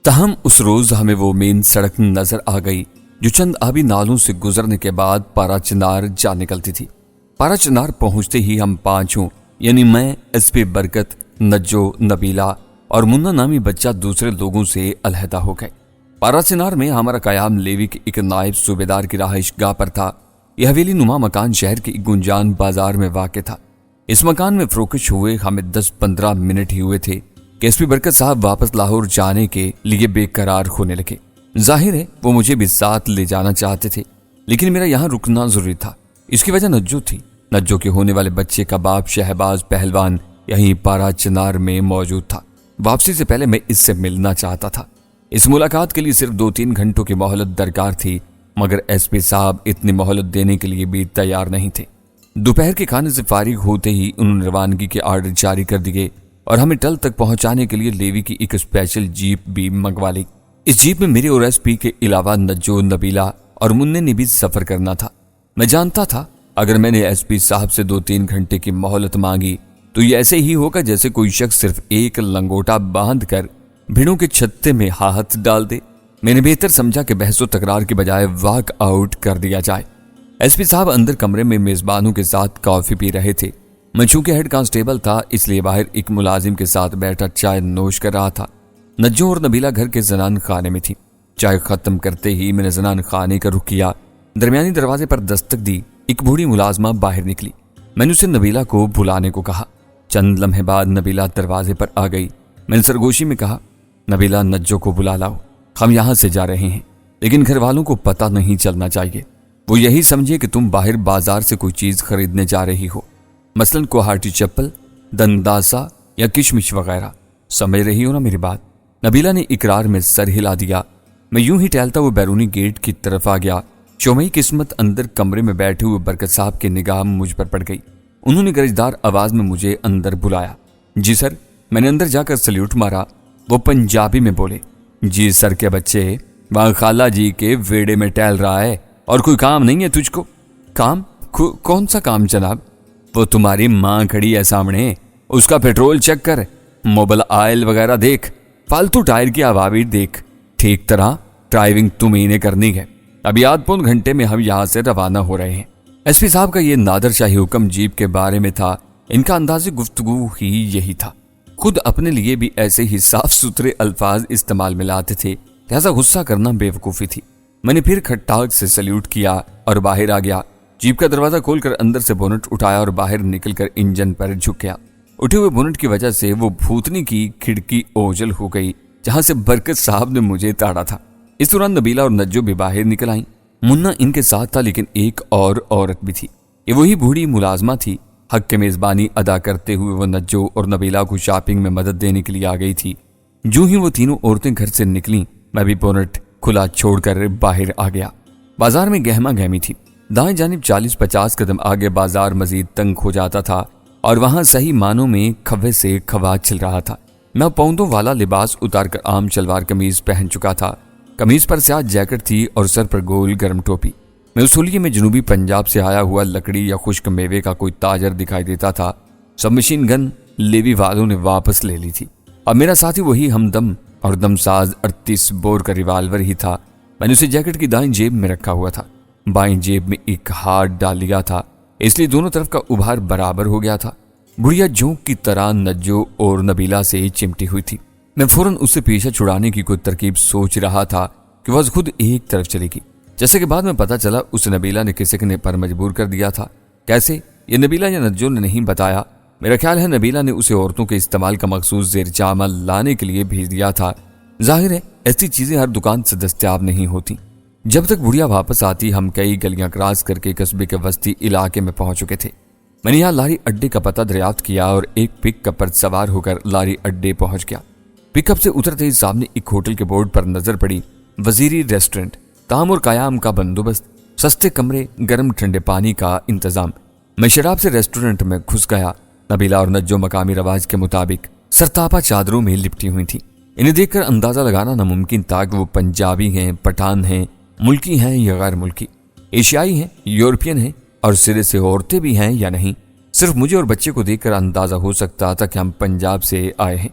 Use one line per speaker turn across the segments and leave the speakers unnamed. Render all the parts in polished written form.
تاہم اس روز ہمیں وہ مین سڑک نظر آ گئی جو چند آبی نالوں سے گزرنے کے بعد پارا چنار جا نکلتی تھی۔ پارا چنار پہنچتے ہی ہم پانچوں یعنی میں، ایس پی برکت، نجو، نبیلہ اور منا نامی بچہ دوسرے لوگوں سے علیحدہ ہو گئے۔ پارا چنار میں ہمارا قیام لیوی کے ایک نائب صوبیدار کی رہائش گاہ پر تھا۔ یہ حویلی نما مکان شہر کے ایک گنجان بازار میں واقع تھا۔ اس مکان میں فروخت ہوئے ہمیں 10-15 منٹ ہی ہوئے تھے کہ ایس پی برکت صاحب واپس لاہور جانے کے لیے بے قرار ہونے لگے۔ ظاہر ہے وہ مجھے بھی ساتھ لے جانا چاہتے تھے، لیکن میرا یہاں رکنا ضروری تھا۔ اس کی وجہ نجو تھی۔ نجو کے ہونے والے بچے کا باپ شہباز پہلوان یہیں پارا چنار میں موجود تھا۔ واپسی سے پہلے میں اس سے ملنا چاہتا تھا۔ اس ملاقات کے لیے صرف 2-3 گھنٹوں کی مہلت درکار تھی، مگر ایس پی صاحب اتنی مہلت دینے کے لیے بھی تیار نہیں تھے۔ دوپہر کے کھانے سے فارغ ہوتے ہی انہوں نے روانگی کے آرڈر جاری کر دیے اور ہمیں ٹل تک پہنچانے کے لیے لیوی کی ایک اسپیشل جیپ بھی منگوا لی۔ اس جیپ میں میرے اور ایس پی کے علاوہ نجو، نبیلہ اور مننے نے بھی سفر کرنا تھا۔ میں جانتا تھا اگر میں نے ایس پی صاحب سے 2-3 گھنٹے کی مہلت مانگی تو یہ ایسے ہی ہوگا جیسے کوئی شخص صرف ایک لنگوٹا باندھ کر بھیڑوں کے چھتے میں ہاتھ ڈال دے۔ میں نے بہتر سمجھا کہ بحث و تکرار کے بجائے واک آؤٹ کر دیا جائے۔ ایس پی صاحب اندر کمرے میں میزبانوں کے ساتھ کافی پی رہے تھے۔ میں چونکہ ہیڈ کانسٹیبل تھا اس لیے باہر ایک ملازم کے ساتھ بیٹھا چائے نوش کر رہا تھا۔ نجو اور نبیلہ گھر کے زنان خانے میں تھی۔ چائے ختم کرتے ہی میں نے زنان خانے کا رخ کیا۔ درمیانی دروازے پر دستک دی۔ ایک بوڑھی ملازمہ باہر نکلی۔ میں نے اسے نبیلہ کو بلانے کو کہا۔ چند لمحے بعد نبیلہ دروازے پر آ گئی۔ میں نے سرگوشی میں کہا، نبیلہ، نجو کو بلا لاؤ، ہم یہاں سے جا رہے ہیں، لیکن گھر والوں کو پتہ نہیں چلنا چاہیے۔ وہ یہی سمجھے کہ تم باہر بازار سے کوئی چیز خریدنے جا رہی ہو، مثلاً کوہاٹی چپل، دنداسا یا کشمش وغیرہ۔ سمجھ رہی ہو نا میری بات؟ نبیلہ نے اقرار میں سر ہلا دیا۔ میں یوں ہی ٹہلتا وہ بیرونی گیٹ کی طرف آ گیا۔ چومئی قسمت اندر کمرے میں بیٹھے ہوئے برکت صاحب کی نگاہ مجھ پر پڑ گئی۔ انہوں نے گرجدار آواز میں مجھے اندر بلایا۔ جی سر۔ میں نے اندر جا کر سلیوٹ مارا۔ وہ پنجابی میں بولے، جی سر کے بچے، وہاں خالہ جی کے ویڑے میں ٹہل رہا ہے اور کوئی کام نہیں ہے تجھ کو؟ کام؟ کون سا کام جناب؟ وہ تمہاری ماں کھڑی ہے سامنے، اس کا پیٹرول چیک کر، موبل آئل وغیرہ دیکھ، فالتو ٹائر کی عوامر دیکھ۔ ٹھیک طرح ڈرائیونگ تمہیں نے کرنی ہے۔ ابھی آدھ پون گھنٹے میں ہم یہاں سے روانہ ہو رہے ہیں۔ ایس پی صاحب کا یہ نادر شاہی حکم جیپ کے بارے میں تھا۔ ان کا انداز گفتگو ہی یہی تھا۔ خود اپنے لیے بھی ایسے ہی صاف ستھرے الفاظ استعمال میں لاتے تھے، لہذا غصہ کرنا بے وقوفی تھی۔ میں نے پھر کھٹاک سے سلیوٹ کیا اور باہر آ گیا۔ جیپ کا دروازہ کھول کر اندر سے بونٹ اٹھایا اور باہر نکل کر انجن پر جھک گیا۔ اٹھے ہوئے بونٹ کی وجہ سے وہ بھوتنی کی کھڑکی اوجل ہو گئی جہاں سے برکت صاحب نے مجھے تاڑا تھا۔ اس دوران نبیلہ اور نجو بھی باہر نکل آئیں۔ منا ان کے ساتھ تھا، لیکن ایک اور عورت بھی تھی۔ یہ وہی بوڑھی ملازمہ تھی۔ حق کے میزبانی ادا کرتے ہوئے وہ نجو اور نبیلہ کو شاپنگ میں مدد دینے کے لیے آ گئی تھی۔ جو ہی وہ تینوں عورتیں گھر سے نکلیں، میں بھی بونٹ کھلا چھوڑ کر باہر آ گیا۔ بازار میں گہما گہمی تھی۔ دائیں جانب 40-50 قدم آگے بازار مزید تنگ ہو جاتا تھا اور وہاں صحیح معنوں میں کھوے سے کھوا چل رہا تھا۔ میں پوندوں والا لباس اتار کر عام شلوار قمیض پہن چکا تھا۔ قمیض پر سیاہ جیکٹ تھی اور سر پر گول گرم ٹوپی۔ میں اصولیے میں جنوبی پنجاب سے آیا ہوا لکڑی یا خشک میوے کا کوئی تاجر دکھائی دیتا تھا۔ سب مشین گن لیوی والوں نے واپس لے لی تھی۔ اب میرا ساتھی وہی ہمدم اور دمساز 38 بور کا ریوالور ہی تھا۔ میں نے اسے جیکٹ کی دائیں جیب میں رکھا ہوا تھا، بائیں جیب میں ایک ہاتھ ڈال لیا تھا، اس لیے دونوں طرف کا ابھار برابر ہو گیا تھا۔ بڑھیا جونک کی طرح نجو اور نبیلہ سے چمٹی ہوئی تھی۔ میں فوراً اس سے پیچھے چھڑانے کی کوئی ترکیب سوچ رہا تھا کہ وہ خود ایک طرف چلے گی، جیسے کہ بعد میں پتا چلا اسے نبیلہ نے کسکنے پر مجبور کر دیا تھا۔ کیسے، یہ نبیلہ یا نجو نے نہیں بتایا۔ میرا خیال ہے نبیلہ نے اسے عورتوں کے استعمال کا مخصوص زیر جامہ لانے کے لیے بھیج دیا تھا۔ ظاہر ہے ایسی چیزیں ہر دکان سے دستیاب نہیں ہوتی۔ جب تک بڑھیا واپس آتی ہم کئی گلیاں کراس کر کے قصبے کے وسطی علاقے میں پہنچ چکے تھے۔ میں نے یہاں لاری اڈے کا پتہ دریافت کیا اور ایک پک اپ پر سوار ہو کر لاری اڈے پہنچ گیا۔ پک اپ سے اترتے ہی سامنے ایک ہوٹل کے بورڈ پر نظر پڑی، وزیری ریسٹورنٹ، تعام اور قیام کا بندوبست، سستے کمرے، گرم ٹھنڈے پانی کا انتظام۔ میں شراب سے ریسٹورنٹ میں گھس گیا۔ نبیلہ اور نجو مقامی رواج کے مطابق سرتاپا چادروں میں لپٹی ہوئی تھی۔ انہیں دیکھ کر اندازہ لگانا ناممکن تھا کہ وہ پنجابی ہیں، پٹھان ہیں، ملکی ہیں یا غیر ملکی، ایشیائی ہیں، یورپین ہیں اور سرے سے عورتیں بھی ہیں یا نہیں۔ صرف مجھے اور بچے کو دیکھ کر اندازہ ہو سکتا تھا کہ ہم پنجاب سے آئے ہیں۔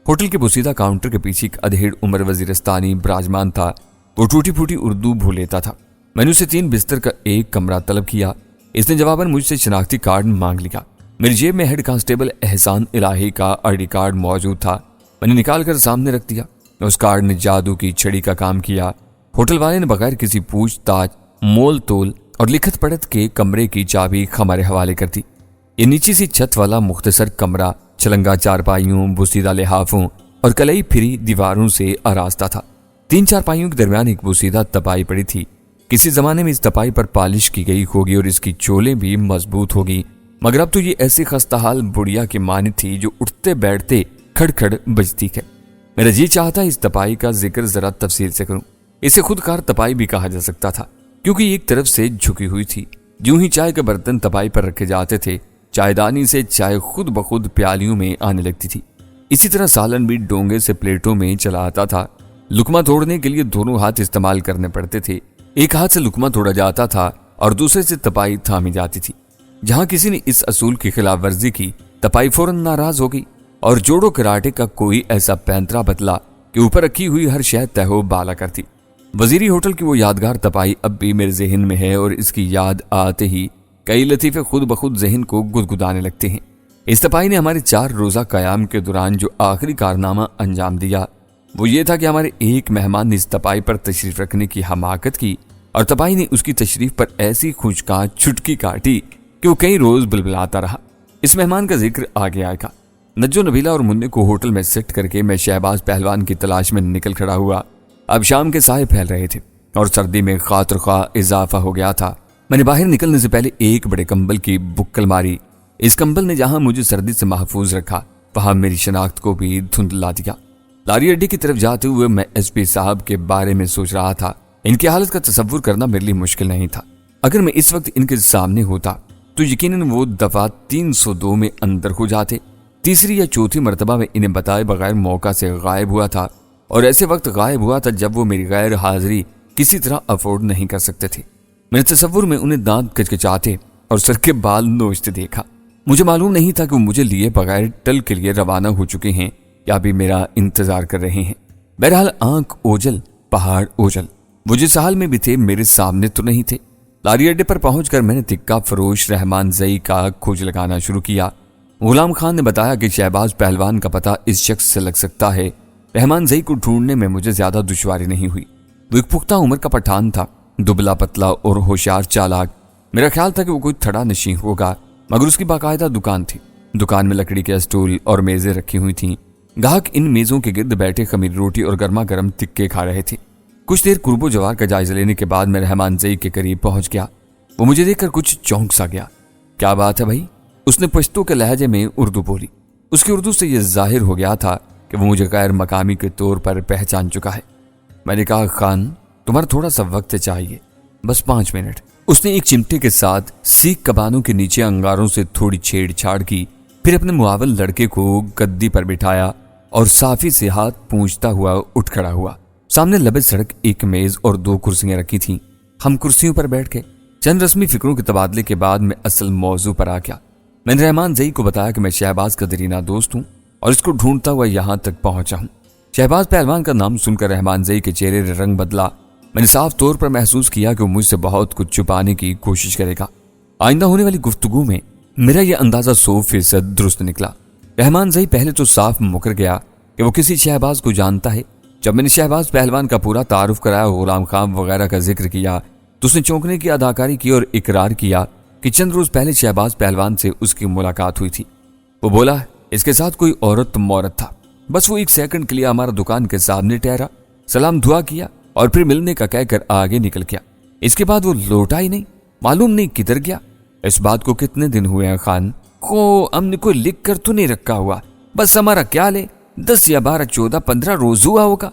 ہوٹل کے بوسیدہ کاؤنٹر کے پیچھے ایک ادھیڑ عمر وزیرستانی براجمان تھا۔ وہ ٹوٹی پھوٹی اردو بھول لیتا تھا۔ میں نے اسے 3 بستر کا ایک کمرہ طلب کیا۔ اس نے جواباً مجھ سے شناختی کارڈ مانگ لیا۔ میری جیب میں ہیڈ کانسٹیبل احسان الہی کا آئی ڈی کارڈ موجود تھا۔ میں نے نکال کر سامنے رکھ دیا۔ اس کارڈ نے جادو کی چھڑی کا کام کیا۔ ہوٹل والے نے بغیر کسی پوچھ تاچھ، مول تول اور لکھت پڑھت کے کمرے کی چابی ہمارے حوالے کر دی۔ یہ نیچی سی چھت والا مختصر کمرہ چلنگا چارپائیوں، بوسیدہ لحافوں اور کلئی پھری دیواروں سے آراستہ تھا۔ 3 چارپائیوں کے درمیان ایک بوسیدہ تپائی پڑی تھی۔ کسی زمانے میں اس تپائی پر پالش کی گئی ہوگی اور اس کی چولیں بھی مضبوط ہوگی، مگر اب تو یہ ایسی خستہ حال بڑھیا کی مانند تھی جو اٹھتے بیٹھتے کھڑ کھڑ بجتی ہے۔ میرا جی چاہتا اس تپائی کا ذکر ذرا تفصیل سے کروں۔ اسے خود کار تپائی بھی کہا جا سکتا تھا، کیونکہ ایک طرف سے جھکی ہوئی تھی۔ جوں ہی چائے کے برتن تپائی پر رکھے جاتے تھے، چائے دانی سے چائے خود بخود پیالیوں میں آنے لگتی تھی۔ اسی طرح سالن بھی ڈونگے سے پلیٹوں میں چلا آتا تھا۔ لقمہ توڑنے کے لیے دونوں ہاتھ استعمال کرنے پڑتے تھے۔ ایک ہاتھ سے لقمہ توڑا جاتا تھا اور دوسرے سے تپائی تھامی جاتی تھی۔ جہاں کسی نے اس اصول کی خلاف ورزی کی، تپائی فوراً ناراض ہو گئی اور جوڑو کراٹے کا کوئی ایسا پینترا بدلا کہ اوپر رکھی ہوئی ہر شے تہو بالا کرتی۔ وزیری ہوٹل کی وہ یادگار تپائی اب بھی میرے ذہن میں ہے اور اس کی یاد آتے ہی کئی لطیفے خود بخود ذہن کو گدگدانے لگتے ہیں۔ اس تپائی نے ہمارے 4 روزہ قیام کے دوران جو آخری کارنامہ انجام دیا وہ یہ تھا کہ ہمارے ایک مہمان نے اس تپائی پر تشریف رکھنے کی حماقت کی اور تپائی نے اس کی تشریف پر ایسی خوشکاں چھٹکی کاٹی کہ وہ کئی روز بلبلاتا رہا۔ اس مہمان کا ذکر آگے آئے گا۔ نجو نبیلہ اور منع کو ہوٹل میں سیٹ کر کے میں شہباز پہلوان کی تلاش میں نکل کھڑا ہوا۔ اب شام کے سائے پھیل رہے تھے اور سردی میں خاطر خواہ اضافہ ہو گیا تھا۔ میں نے باہر نکلنے سے پہلے ایک بڑے کمبل کی بکل ماری۔ اس کمبل نے جہاں مجھے سردی سے محفوظ رکھا، وہاں میری شناخت کو بھی دھندلا دیا۔ لاری اڈے کی طرف جاتے ہوئے میں ایس پی صاحب کے بارے میں سوچ رہا تھا۔ ان کی حالت کا تصور کرنا میرے لیے مشکل نہیں تھا۔ اگر میں اس وقت ان کے سامنے ہوتا تو یقیناً وہ دفعہ 302 میں اندر ہو جاتے۔ تیسری یا چوتھی مرتبہ میں انہیں بتائے بغیر موقع سے غائب ہوا تھا، اور ایسے وقت غائب ہوا تھا جب وہ میری غیر حاضری کسی طرح افورڈ نہیں کر سکتے تھے۔ میرے تصور میں انہیں دانت کچکچاتے اور سر کے بال نوچتے دیکھا۔ مجھے معلوم نہیں تھا کہ وہ مجھے لیے بغیر ٹل کے لیے روانہ ہو چکے ہیں یا بھی میرا انتظار کر رہے ہیں۔ بہرحال آنکھ اوجل پہاڑ اوجل، وہ جس حال میں بھی تھے میرے سامنے تو نہیں تھے۔ لاری اڈے پر پہنچ کر میں نے تکہ فروش رحمان زئی کا کھوج لگانا شروع کیا۔ غلام خان نے بتایا کہ شہباز پہلوان کا پتہ اس شخص سے لگ سکتا ہے۔ رحمان زئی کو ڈھونڈنے میں مجھے زیادہ دشواری نہیں ہوئی۔ وہ ایک پختہ عمر کا پٹھان تھا، دبلا پتلا اور ہوشیار چالاک۔ میرا خیال تھا کہ وہ کوئی تھڑا نشیں ہوگا، مگر اس کی باقاعدہ دکان تھی۔ دکان میں لکڑی کے اسٹول اور میزیں رکھی ہوئی تھیں۔ گاہک ان میزوں کے گرد بیٹھے خمیر روٹی اور گرما گرم تکے کھا رہے تھے۔ کچھ دیر قرب و جوار کا جائزہ لینے کے بعد میں رحمان زئی کے قریب پہنچ گیا۔ وہ مجھے دیکھ کر کچھ چونک سا گیا۔ کیا بات ہے بھائی؟ اس نے پشتو کے لہجے میں اردو بولی۔ اس کی اردو سے یہ ظاہر ہو گیا تھا کہ وہ مجھے غیر مقامی کے طور پر پہچان چکا ہے۔ میں نے کہا خان تمہارا تھوڑا سا وقت چاہیے، بس 5 منٹ۔ اس نے ایک چمٹے کے ساتھ سیخ کبانوں کے نیچے انگاروں سے تھوڑی چھیڑ چھاڑ کی، پھر اپنے معاون لڑکے کو گدی پر بٹھایا اور صافی سے ہاتھ پونچھتا ہوا اٹھ کھڑا ہوا۔ سامنے لبے سڑک ایک میز اور 2 کرسیاں رکھی تھیں۔ ہم کرسیوں پر بیٹھ گئے۔ چند رسمی فکروں کے تبادلے کے بعد میں اصل موضوع پر آ گیا۔ میں نے رحمان زئی کو بتایا کہ میں شہباز کا درینہ دوست ہوں اور اس کو ڈھونڈتا ہوا یہاں تک پہنچا ہوں۔ شہباز پہلوان کا نام سن کر رحمان زئی کے چہرے کا رنگ بدلا۔ میں نے صاف طور پر محسوس کیا کہ وہ مجھ سے بہت کچھ چھپانے کی کوشش کرے گا۔ آئندہ ہونے والی گفتگو میں میرا یہ اندازہ 100% درست نکلا۔ رحمان زئی پہلے تو صاف مکر گیا کہ وہ کسی شہباز کو جانتا ہے۔ جب میں نے شہباز پہلوان کا پورا تعارف کرایا، غلام خان وغیرہ کا ذکر کیا، تو اس نے چونکنے کی اداکاری کی اور اقرار کیا کہ چند روز پہلے شہباز پہلوان سے اس کی ملاقات ہوئی تھی۔ وہ بولا اس کے ساتھ کوئی عورت مورت تھا۔ بس وہ 1 سیکنڈ کے لیے ہمارا دکان کے سامنے ٹھہرا، سلام دعا کیا اور پھر ملنے کا کہہ کر آگے نکل گیا۔ اس کے بعد وہ لوٹا ہی نہیں، معلوم نہیں کدھر گیا۔ اس بات کو کتنے دن ہوئے ہیں خان؟ ہم نے کوئی لکھ کر تو نہیں رکھا ہوا، بس ہمارا کیا لے 10 یا 12 14 15 روز ہوا ہوگا۔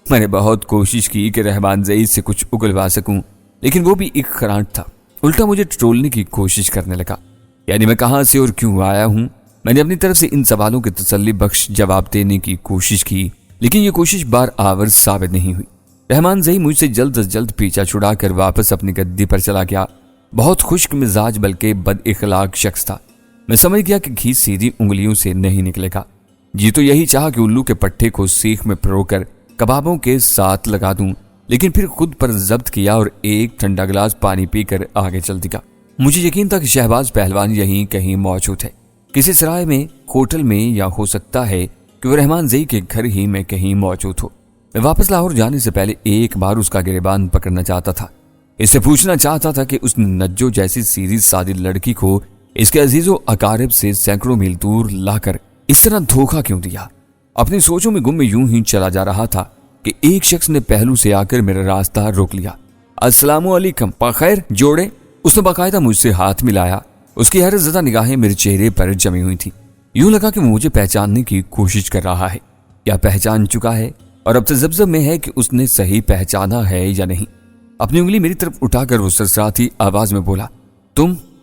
میں نے بہت کوشش کی کہ رحمان زئی سے کچھ اگلوا سکوں، لیکن وہ بھی ایک خرانٹ تھا، الٹا مجھے ٹٹولنے کی کوشش کرنے لگا۔ یعنی میں کہاں سے اور کیوں آیا ہوں؟ میں نے اپنی طرف سے ان سوالوں کے تسلی بخش جواب دینے کی کوشش کی، لیکن یہ کوشش بار آور ثابت نہیں ہوئی۔ رحمان زئی مجھ سے جلد از جلد پیچھا چھڑا کر واپس اپنی گدی پر چلا گیا۔ بہت خشک مزاج بلکہ بد اخلاق شخص تھا۔ میں سمجھ گیا کہ گھی سیدھی انگلیوں سے نہیں نکلے گا۔ جی تو یہی چاہا کہ الو کے پٹھے کو سیخ میں پرو کر کبابوں کے ساتھ لگا دوں، لیکن پھر خود پر ضبط کیا اور ایک ٹھنڈا گلاس پانی پی کر آگے چل دیا۔ مجھے یقین تھا کہ شہباز پہلوان یہیں کہیں موجود ہے، کسی سرائے میں، ہوٹل میں، یا ہو سکتا ہے کہ وہ رحمان زئی کے گھر ہی میں کہیں موجود ہو۔ میں واپس لاہور جانے سے پہلے ایک بار اس کا گریبان پکڑنا چاہتا تھا، اس سے پوچھنا چاہتا تھا کہ اس نے نجو جیسی سیدھی سادی لڑکی کو اس کے عزیز و اقارب سے سینکڑوں میل دور لا کر اس طرح دھوکہ کیوں دیا۔ اپنی سوچوں میں گم میں یوں ہی چلا جا رہا تھا کہ ایک شخص نے پہلو سے آ کر میرا راستہ روک لیا۔ السلام علیکم، بخیر جوڑے؟ اس نے باقاعدہ مجھ سے ہاتھ ملایا۔ اس کی حیرت زدہ نگاہیں میرے چہرے پر جمی ہوئی تھی، یوں لگا کہ وہ مجھے پہچاننے کی کوشش کر رہا ہے یا پہچان چکا ہے، اور اب تذبذب میں ہے کہ اس نے صحیح پہچانا ہے یا نہیں۔ اپنی انگلی میری طرف اٹھا کر وہ سرسراتی آواز میں بولا،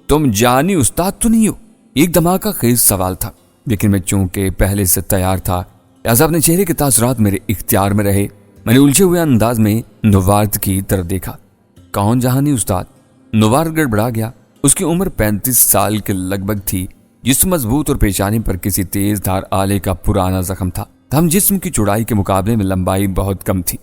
تم جانی استاد تو نہیں ہو؟ ایک دھماکہ خیز سوال تھا، لیکن میں چونکہ پہلے سے تیار تھا، لہذا اپنے چہرے کے تاثرات میرے اختیار میں رہے۔ میں نے الجھے ہوئے انداز میں نوارد کی طرف دیکھا۔ کون جہانی استاد؟ نوارد گڑبڑا گیا۔ اس کی عمر 35 سال کے لگ بھگ تھی، جسم مضبوط اور پیشانی پر کسی تیز دھار آلے کا پرانا زخم تھا، ہم جسم کی چوڑائی کے مقابلے میں لمبائی بہت کم تھی،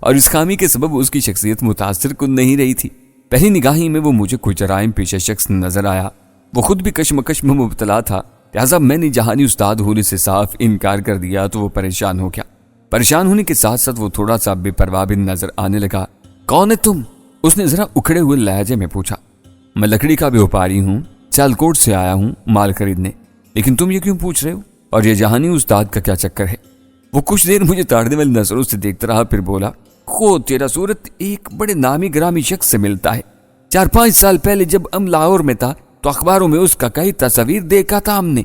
اور اس خامی کے سبب اس کی شخصیت متاثر کن نہیں رہی تھی۔ پہلی نگاہی میں وہ مجھے کوئی جرائم پیشہ شخص نظر آیا۔ وہ خود بھی کشمکش میں مبتلا تھا، لہذا میں نے جہانی استاد ہونے سے صاف انکار کر دیا تو وہ پریشان ہو گیا۔ پریشان ہونے کے ساتھ ساتھ وہ تھوڑا سا بے پرواہ بھی نظر آنے لگا۔ کون ہے تم؟ اس نے ذرا اکھڑے ہوئے لہجے میں پوچھا۔ میں لکڑی کا بیوپاری ہوں، سیالکوٹ سے آیا ہوں مال خریدنے۔ لیکن تم یہ کیوں پوچھ رہے ہو؟ اور یہ جہانی استاد کا کیا چکر ہے؟ وہ کچھ دیر مجھے تاڑنے والی نظروں سے دیکھتا رہا، پھر بولا، خود تیرا صورت ایک بڑے نامی گرامی شخص سے ملتا ہے۔ 4-5 سال پہلے جب ہم لاہور میں تھا تو اخباروں میں اس کا کئی تصاویر دیکھا تھا ہم نے۔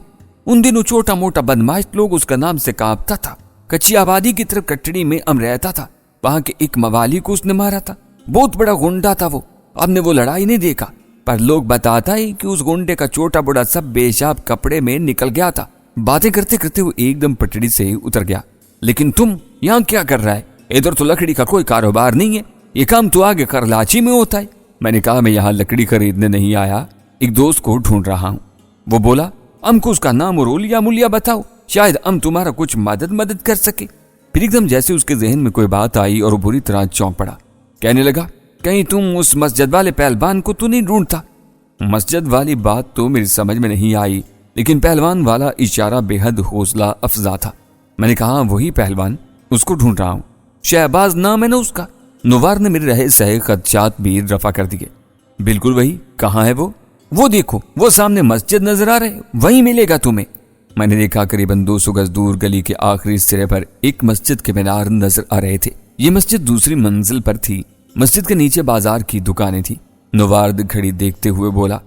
ان دنوں چھوٹا موٹا بدماش لوگ اس کا نام سے کانپتا تھا۔ کچی آبادی کی طرف کٹڑی میں ہم رہتا تھا، وہاں کے ایک موالی کو اس نے مارا تھا۔ بہت بڑا گنڈا تھا وہ، ہم نے وہ لڑائی نہیں دیکھا، پر لوگ بتاتا ہے کہ اس گنڈے کا چھوٹا بڑا سب بے شاب کپڑے میں نکل گیا تھا۔ باتیں کرتے کرتے وہ ایک دم پٹڑی سے اتر گیا۔ لیکن تم یہاں کیا کر رہا ہے؟ ادھر تو لکڑی کا کوئی کاروبار نہیں ہے، یہ کام تو آگے کراچی میں ہوتا ہے۔ میں نے کہا، میں یہاں لکڑی خریدنے نہیں آیا، ایک دوست کو ڈھونڈ رہا ہوں۔ وہ بولا، ہم کو اس کا نام اور اولیا مولیا بتاؤ، شاید ہم تمہارا کچھ مدد کر سکے۔ پھر ایک دم جیسے اس کے ذہن میں کوئی بات آئی اور وہ بری طرح چونک پڑا۔ کہنے لگا، کہیں تم اس مسجد والے پہلوان کو تو نہیں ڈھونڈتا؟ مسجد والی بات تو میری سمجھ میں نہیں آئی، لیکن پہلوان والا اشارہ بے حد حوصلہ افزا تھا۔ میں نے کہا، وہی پہلوان، اس کو ڈھونڈ رہا ہوں، شہباز نام ہے نا اس کا۔ نوار نے میرے رہے سہے خدشات بھی رفع کر دیے۔ بالکل وہی، کہاں ہے وہ دیکھو، وہ سامنے مسجد نظر آ رہے، وہیں ملے گا تمہیں۔ میں نے دیکھا قریباً 200 گز دور گلی کے آخری سرے پر ایک مسجد کے مینار نظر آ رہے تھے۔ یہ مسجد دوسری منزل پر تھی۔ مسجد کے نیچے بازار کی دکانیں تھی۔ نوارد گھڑی دیکھتے ہوئے بولا،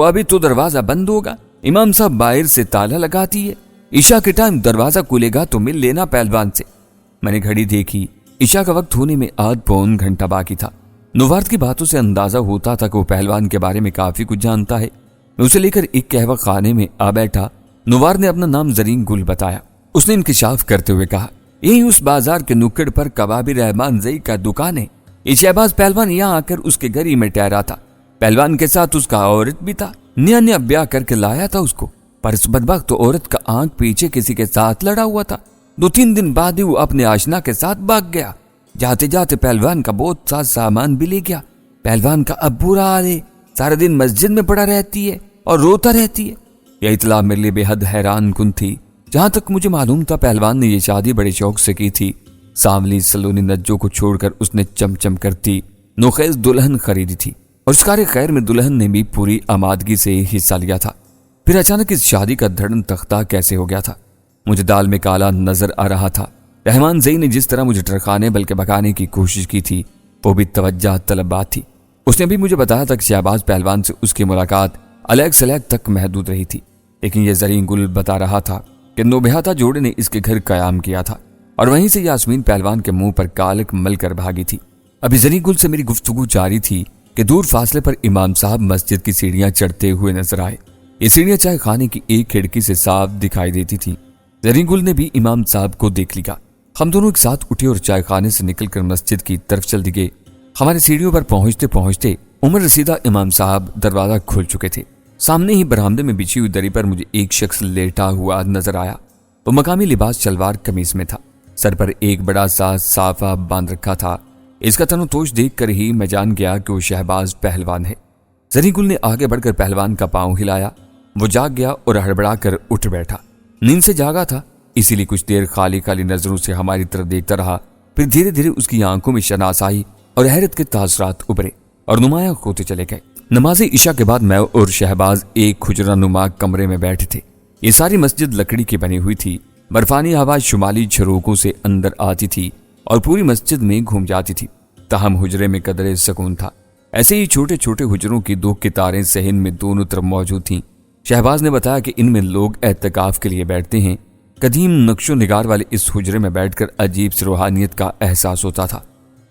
ابھی تو دروازہ بند ہوگا، امام صاحب باہر سے تالا لگاتی ہے، عشاء کے ٹائم دروازہ کھلے گا تو مل لینا پہلوان سے۔ میں نے گھڑی دیکھی، عشاء کا وقت ہونے میں آدھ پون گھنٹہ باقی تھا۔ نوارد کی باتوں سے اندازہ ہوتا تھا کہ وہ پہلوان کے بارے میں کافی کچھ جانتا ہے۔ میں اسے لے کر ایک قہوہ خانے میں آ بیٹھا۔ نوارد نے اپنا نام زرین گل بتایا۔ اس نے انکشاف کرتے ہوئے کہا، یہی اس بازار کے نکڑ پر کبابی رحمان زئی کا دکان ہے۔ یہ شہباز پہلوان یہاں آ کر اس کے گھر ہی میں ٹھہرا تھا۔ پہلوان کے ساتھ اس کا عورت بھی تھا، نیا بیاہ کر کے لایا تھا اس کو، پر اس بدبخت تو عورت کا آنکھ پیچھے کسی کے ساتھ لڑا ہوا تھا۔ 2-3 دن بعد ہی وہ اپنے آشنا کے ساتھ بھاگ گیا۔ جاتے جاتے پہلوان کا بہت سا سامان بھی لے گیا۔ پہلوان کا اب برا حال ہے، سارے دن مسجد میں پڑا رہتی ہے اور روتا رہتی ہے۔ یہ اطلاع میرے لیے بے حد حیران کن تھی۔ جہاں تک مجھے معلوم تھا، پہلوان نے یہ شادی بڑے شوق سے کی تھی۔ سانولی سلونی نجو کو چھوڑ کر اس نے چمچم کرتی نوخیز دلہن خریدی تھی، اور اس کار خیر میں دلہن نے بھی پوری آمادگی سے حصہ لیا تھا۔ پھر اچانک اس شادی کا دھڑن تختہ کیسے ہو گیا تھا؟ مجھے دال میں کالا نظر آ رہا تھا۔ رحمان زئی نے جس طرح مجھے ٹرکانے بلکہ بھگانے کی کوشش کی تھی، وہ بھی توجہ طلب بات تھی۔ اس نے بھی مجھے بتایا تھا کہ شہباز پہلوان سے اس کی ملاقات علیگ سلیگ تک محدود رہی تھی، لیکن یہ زرین گل بتا رہا تھا کہ نوبہتا جوڑے نے اس کے گھر قیام کیا تھا، اور وہیں سے یاسمین پہلوان کے منہ پر کالک مل کر بھاگی تھی۔ ابھی زرین گل سے میری گفتگو جاری تھی کہ دور فاصلے پر امام صاحب مسجد کی سیڑھیاں چڑھتے ہوئے نظر آئے۔ یہ سیڑھیاں چائے خانے کی ایک کھڑکی سے صاف دکھائی دیتی تھی۔ زرین گل نے بھی امام صاحب کو دیکھ لیا۔ ہم دونوں ایک ساتھ اٹھے اور چائے خانے سے نکل کر مسجد کی طرف چل دیے۔ ہمارے سیڑھیوں پر پہنچتے پہنچتے عمر رسیدہ امام صاحب دروازہ کھول چکے تھے۔ سامنے ہی برآمدے میں بچھی ہوئی دری پر مجھے ایک شخص لیٹا ہوا نظر آیا۔ وہ مقامی لباس شلوار قمیص میں تھا، سر پر ایک بڑا سا صافہ باندھ رکھا تھا۔ اس کا تن و توش دیکھ کر ہی میں جان گیا کہ وہ شہباز پہلوان ہے۔ زری گل نے آگے بڑھ کر پہلوان کا پاؤں ہلایا۔ وہ جاگ گیا اور ہڑبڑا کر اٹھ بیٹھا۔ نیند سے جاگا تھا، اسی لیے کچھ دیر خالی خالی نظروں سے ہماری طرف دیکھتا رہا۔ پھر دھیرے دھیرے اس کی آنکھوں میں شناسائی اور حیرت کے تاثرات ابھرے اور نمایاں ہوتے چلے گئے۔ نماز عشاء کے بعد میں اور شہباز ایک حجرہ نما کمرے میں بیٹھے تھے۔ یہ ساری مسجد لکڑی کی بنی ہوئی تھی۔ برفانی ہوا شمالی جھروکوں سے اندر آتی تھی اور پوری مسجد میں گھوم جاتی تھی، تاہم حجرے میں قدرے سکون تھا۔ ایسے ہی چھوٹے چھوٹے حجروں کی دو قطاریں صحن میں دونوں طرف موجود تھیں۔ شہباز نے بتایا کہ ان میں لوگ اعتکاف کے لیے بیٹھتے ہیں۔ قدیم نقش و نگار والے اس حجرے میں بیٹھ کر عجیب سی روحانیت کا احساس ہوتا تھا۔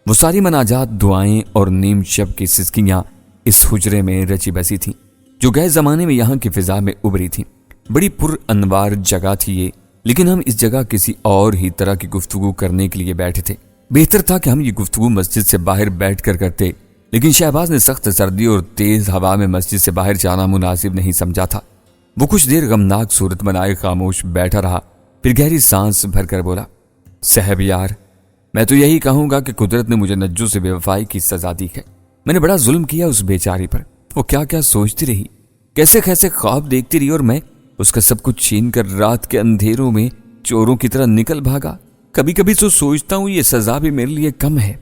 وہ ساری مناجات، دعائیں اور نیم شب کی سسکیاں اس حجرے میں رچی بسی تھیں، جو گئے زمانے میں یہاں کی فضا میں ابھری تھیں۔ بڑی پر انوار جگہ تھی یہ، لیکن ہم اس جگہ کسی اور ہی طرح کی گفتگو کرنے کے لیے بیٹھے تھے۔ بہتر تھا کہ ہم یہ گفتگو مسجد سے باہر بیٹھ کر کرتے، لیکن شہباز نے سخت سردی اور تیز ہوا میں مسجد سے باہر جانا مناسب نہیں سمجھا تھا۔ وہ کچھ دیر غمناک صورت بنائے خاموش بیٹھا رہا، پھر گہری سانس بھر کر بولا، صاحب یار، میں تو یہی کہوں گا کہ قدرت نے مجھے نجو سے بے وفائی کی سزا دی ہے۔ میں نے بڑا ظلم کیا اس بیچاری پر۔ وہ کیا کیا سوچتی رہی، کیسے کیسے خواب دیکھتی رہی، اور میں اس کا سب کچھ چھین کر رات کے اندھیروں میں چوروں کی طرح نکل بھاگا۔ کبھی کبھی تو سوچتا ہوں یہ سزا بھی میرے لیے کم ہے۔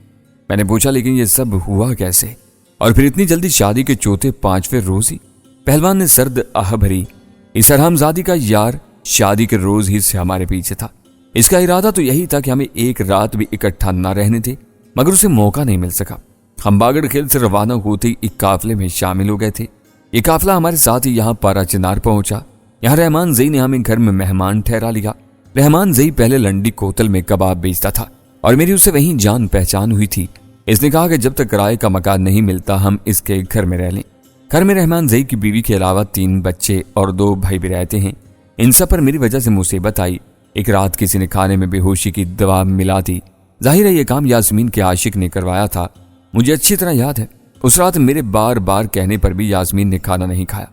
میں نے پوچھا، لیکن یہ سب ہوا کیسے، اور پھر اتنی جلدی شادی کے چوتھے پانچویں روز ہی؟ پہلوان نے سرد آہ بھری۔ اس حرام زادی کا یار شادی کے روز ہی سے ہمارے پیچھے تھا۔ اس کا ارادہ تو یہی تھا کہ ہمیں ایک رات بھی اکٹھا نہ رہنے تھے، مگر اسے موقع نہیں مل سکا۔ ہم باگڑ کھیل سے روانہ ہوتے ہی ایک قافلے میں شامل ہو گئے تھے۔ یہ قافلہ ہمارے ساتھ ہی یہاں پارا چنار پہنچا۔ یہاں رحمان زئی نے ہمیں گھر میں مہمان ٹھہرا لیا۔ رحمان زئی پہلے لنڈی کوتل میں کباب بیچتا تھا اور میری اسے وہیں جان پہچان ہوئی تھی۔ اس نے کہا کہ جب تک کرائے کا مکان نہیں ملتا ہم اس کے گھر میں رہ لیں۔ گھر میں رحمان زئی کی بیوی کے علاوہ 3 بچے اور 2 بھائی بھی رہتے ہیں۔ ان سب پر میری وجہ سے مصیبت آئی۔ ایک رات کسی نے کھانے میں بے ہوشی کی دوا ملا دی۔ ظاہر ہے یہ کام یاسمین کے عاشق نے کروایا تھا۔ مجھے اچھی طرح یاد ہے اس رات میرے بار بار کہنے پر بھی یاسمین نے کھانا نہیں کھایا۔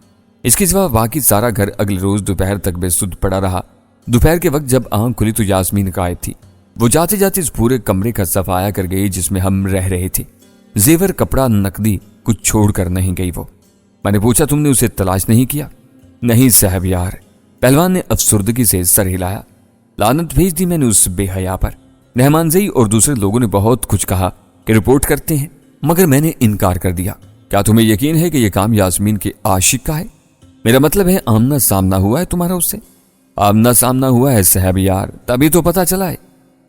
اس کے سوا باقی سارا گھر اگلے روز دوپہر تک بے سدھ پڑا رہا۔ دوپہر کے وقت جب آنکھ کھلی تو یاسمین غائب تھی۔ وہ جاتے جاتے اس پورے کمرے کا صفایا کر گئی جس میں ہم رہ رہے تھے۔ زیور، کپڑا، نقدی کچھ چھوڑ کر نہیں گئی وہ۔ میں نے پوچھا، تم نے اسے تلاش نہیں کیا؟ نہیں صاحب یار، پہلوان نے افسردگی سے سر ہلایا۔ لعنت بھیج دی میں نے اس بے حیا پر۔ رحمان زئی اور دوسرے لوگوں نے بہت کچھ کہا کہ رپورٹ کرتے ہیں، مگر میں نے انکار کر دیا۔ کیا تمہیں یقین ہے کہ یہ کام یاسمین کے عاشق کا ہے؟ میرا مطلب ہے آمنا سامنا ہوا ہے تمہارا اس سے؟ آمنا سامنا ہوا ہے صاحب یار، تبھی تو پتہ چلا ہے۔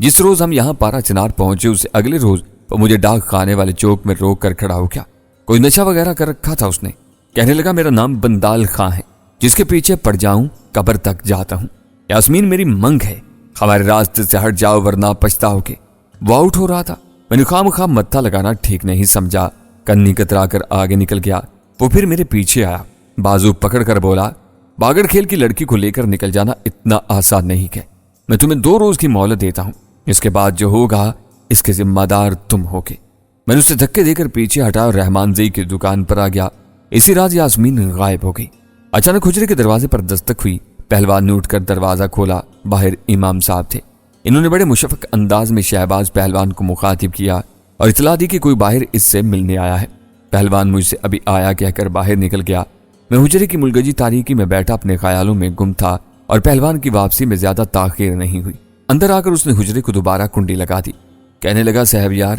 جس روز ہم یہاں پارا چنار پہنچے اسے اگلے روز وہ مجھے ڈاک خانے والے چوک میں روک کر کھڑا ہو گیا۔ کوئی نشہ وغیرہ کر رکھا تھا اس نے۔ کہنے لگا میرا نام بندال خاں ہے، جس کے پیچھے پڑ جاؤں قبر تک جاتا ہوں۔ یاسمین میری منگ ہے، ہمارے راستے سے ہٹ جاؤ ورنہ پچھتاؤ گے۔ وہ آؤٹ ہو رہا تھا، میں نے خواہ متھا لگانا ٹھیک نہیں سمجھا، کنی کترا کر آگے نکل گیا۔ وہ پھر میرے پیچھے آیا، بازو پکڑ کر بولا، باگڑ کھیل کی لڑکی کو لے کر نکل جانا اتنا آسان نہیں ہے۔ میں تمہیں 2 روز کی مہلت دیتا ہوں، اس کے بعد جو ہوگا اس کے ذمہ دار تم ہوگے۔ میں نے اسے دھکے دے کر پیچھے ہٹا اور رحمان زئی کی دکان پر آ گیا۔ اسی رات یاسمین غائب ہو گئی۔ اچانک حجرے کے دروازے پر دستک ہوئی۔ پہلوان نے اٹھ کر دروازہ کھولا۔ باہر امام صاحب تھے۔ انہوں نے بڑے مشفق انداز میں شہباز پہلوان کو مخاطب کیا اور اطلاع دی کہ کوئی باہر اس سے ملنے آیا ہے۔ پہلوان مجھ سے ابھی آیا کہہ کر باہر نکل گیا۔ میں حجرے کی ملگجی تاریکی میں بیٹھا اپنے خیالوں میں گم تھا اور پہلوان کی واپسی میں زیادہ تاخیر نہیں ہوئی۔ اندر آ کر اس نے حجرے کو دوبارہ کنڈی لگا دی۔ کہنے لگا، صاحب یار،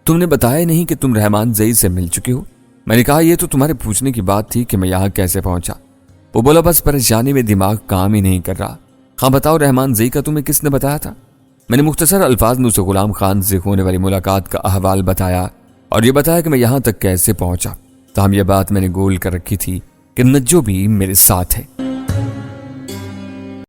تم نے بتایا نہیں کہ تم رحمان زئی سے مل چکے ہو۔ میں نے کہا، یہ تو تمہارے پوچھنے کی بات تھی کہ میں یہاں کیسے پہنچا۔ وہ بولا، بس پریشانی میں دماغ کام ہی نہیں کر رہا۔ ہاں بتاؤ، رحمان زئی کا تمہیں کس نے بتایا تھا؟ میں نے مختصر الفاظ میں اسے غلام خان سے ہونے والی ملاقات کا احوال بتایا اور یہ بتایا کہ میں یہاں تک کیسے پہنچا۔ تاہم یہ بات میں نے گول کر رکھی تھی کہ نجو بھی میرے ساتھ ہے۔